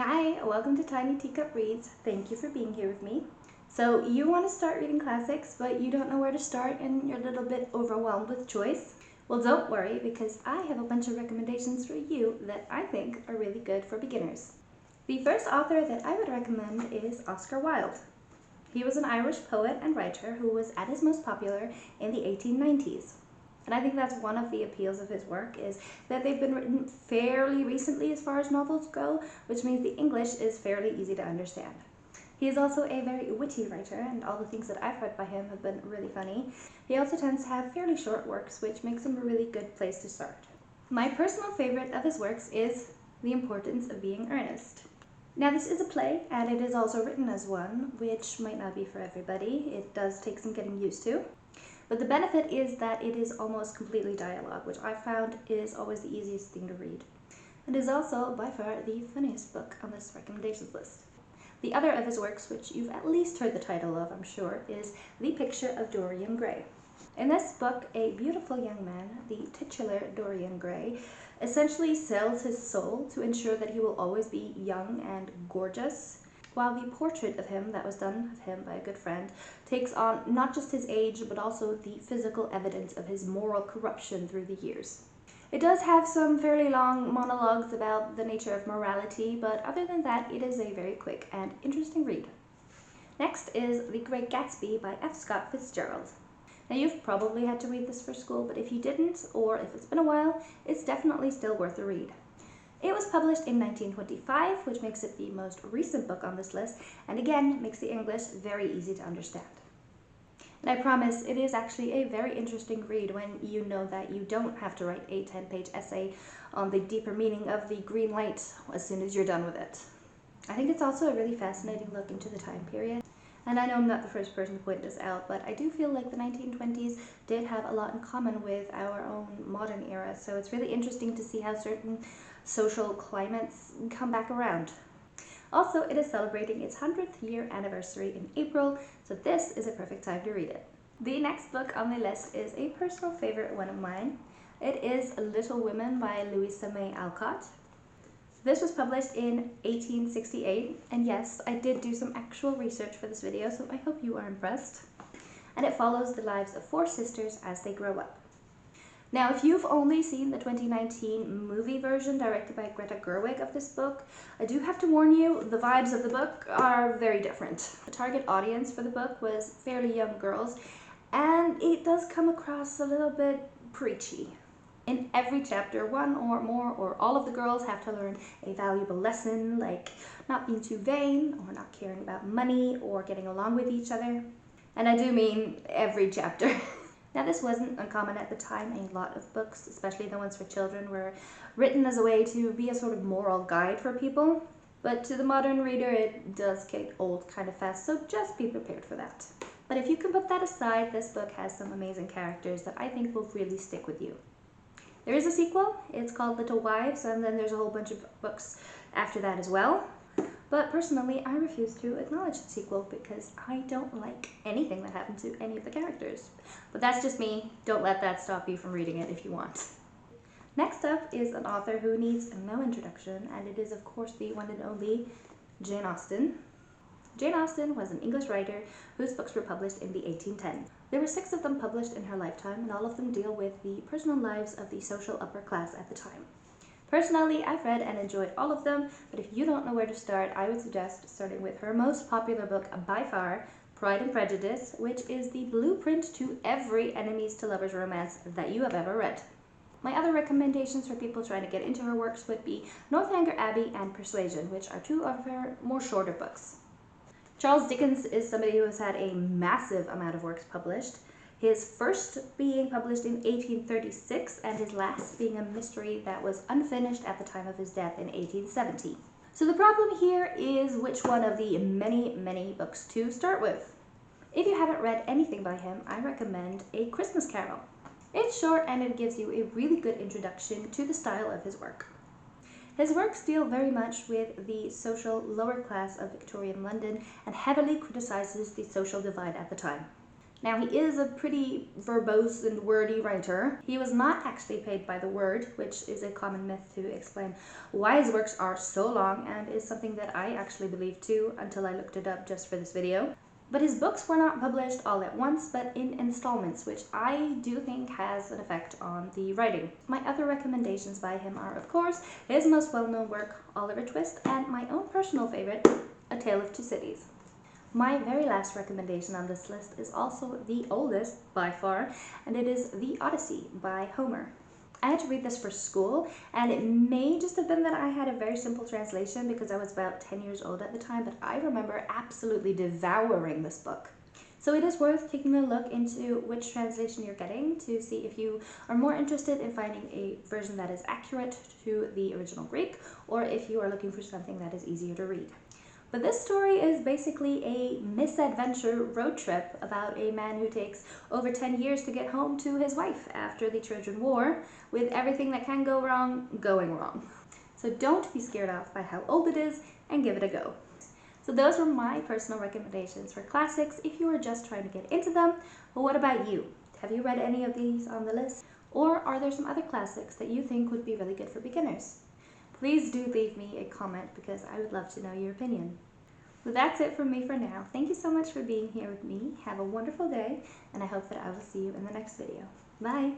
Hi, welcome to Tiny Teacup Reads. Thank you for being here with me. So you want to start reading classics, but you don't know where to start and you're a little bit overwhelmed with choice? Well, don't worry, because I have a bunch of recommendations for you that I think are really good for beginners. The first author that I would recommend is Oscar Wilde. He was an Irish poet and writer who was at his most popular in the 1890s. And I think that's one of the appeals of his work, is that they've been written fairly recently as far as novels go, which means the English is fairly easy to understand. He is also a very witty writer, and all the things that I've read by him have been really funny. He also tends to have fairly short works, which makes him a really good place to start. My personal favorite of his works is The Importance of Being Earnest. Now, this is a play, and it is also written as one, which might not be for everybody. It does take some getting used to. But the benefit is that it is almost completely dialogue, which I found is always the easiest thing to read. It is also by far the funniest book on this recommendations list. The other of his works, which you've at least heard the title of, I'm sure, is The Picture of Dorian Gray. In this book, a beautiful young man, the titular Dorian Gray, essentially sells his soul to ensure that he will always be young and gorgeous, while the portrait of him that was done of him by a good friend takes on not just his age, but also the physical evidence of his moral corruption through the years. It does have some fairly long monologues about the nature of morality, but other than that, it is a very quick and interesting read. Next is The Great Gatsby by F. Scott Fitzgerald. Now, you've probably had to read this for school, but if you didn't, or if it's been a while, it's definitely still worth a read. It was published in 1925, which makes it the most recent book on this list, and again, makes the English very easy to understand. And I promise, it is actually a very interesting read when you know that you don't have to write a 10-page essay on the deeper meaning of the green light as soon as you're done with it. I think it's also a really fascinating look into the time period. And I know I'm not the first person to point this out, but I do feel like the 1920s did have a lot in common with our own modern era, so it's really interesting to see how certain social climates come back around. Also, it is celebrating its 100th year anniversary in April, so this is a perfect time to read it. The next book on the list is a personal favorite one of mine. It is Little Women by Louisa May Alcott. This was published in 1868, and yes, I did do some actual research for this video, so I hope you are impressed. And it follows the lives of 4 sisters as they grow up. Now, if you've only seen the 2019 movie version directed by Greta Gerwig of this book, I do have to warn you, the vibes of the book are very different. The target audience for the book was fairly young girls, and it does come across a little bit preachy. In every chapter, one or more or all of the girls have to learn a valuable lesson, like not being too vain, or not caring about money, or getting along with each other. And I do mean every chapter. Now, this wasn't uncommon at the time. A lot of books, especially the ones for children, were written as a way to be a sort of moral guide for people. But to the modern reader, it does get old kind of fast, so just be prepared for that. But if you can put that aside, this book has some amazing characters that I think will really stick with you. There is a sequel. It's called Little Wives, and then there's a whole bunch of books after that as well. But personally, I refuse to acknowledge the sequel because I don't like anything that happened to any of the characters. But that's just me. Don't let that stop you from reading it if you want. Next up is an author who needs no introduction, and it is, of course, the one and only Jane Austen. Jane Austen was an English writer whose books were published in the 1810s. There were 6 of them published in her lifetime, and all of them deal with the personal lives of the social upper class at the time. Personally, I've read and enjoyed all of them, but if you don't know where to start, I would suggest starting with her most popular book by far, Pride and Prejudice, which is the blueprint to every enemies to lovers romance that you have ever read. My other recommendations for people trying to get into her works would be Northanger Abbey and Persuasion, which are 2 of her more shorter books. Charles Dickens is somebody who has had a massive amount of works published. His first being published in 1836, and his last being a mystery that was unfinished at the time of his death in 1870. So the problem here is which one of the many, many books to start with. If you haven't read anything by him, I recommend A Christmas Carol. It's short and it gives you a really good introduction to the style of his work. His works deal very much with the social lower class of Victorian London and heavily criticizes the social divide at the time. Now, he is a pretty verbose and wordy writer. He was not actually paid by the word, which is a common myth to explain why his works are so long, and is something that I actually believed too until I looked it up just for this video. But his books were not published all at once, but in installments, which I do think has an effect on the writing. My other recommendations by him are, of course, his most well-known work, Oliver Twist, and my own personal favorite, A Tale of Two Cities. My very last recommendation on this list is also the oldest by far, and it is The Odyssey by Homer. I had to read this for school, and it may just have been that I had a very simple translation because I was about 10 years old at the time, but I remember absolutely devouring this book. So it is worth taking a look into which translation you're getting to see if you are more interested in finding a version that is accurate to the original Greek, or if you are looking for something that is easier to read. But this story is basically a misadventure road trip about a man who takes over 10 years to get home to his wife after the Trojan War, with everything that can go wrong going wrong. So don't be scared off by how old it is, and give it a go. So those were my personal recommendations for classics if you are just trying to get into them. But what about you? Have you read any of these on the list? Or are there some other classics that you think would be really good for beginners? Please do leave me a comment because I would love to know your opinion. Well, that's it from me for now. Thank you so much for being here with me. Have a wonderful day, and I hope that I will see you in the next video. Bye!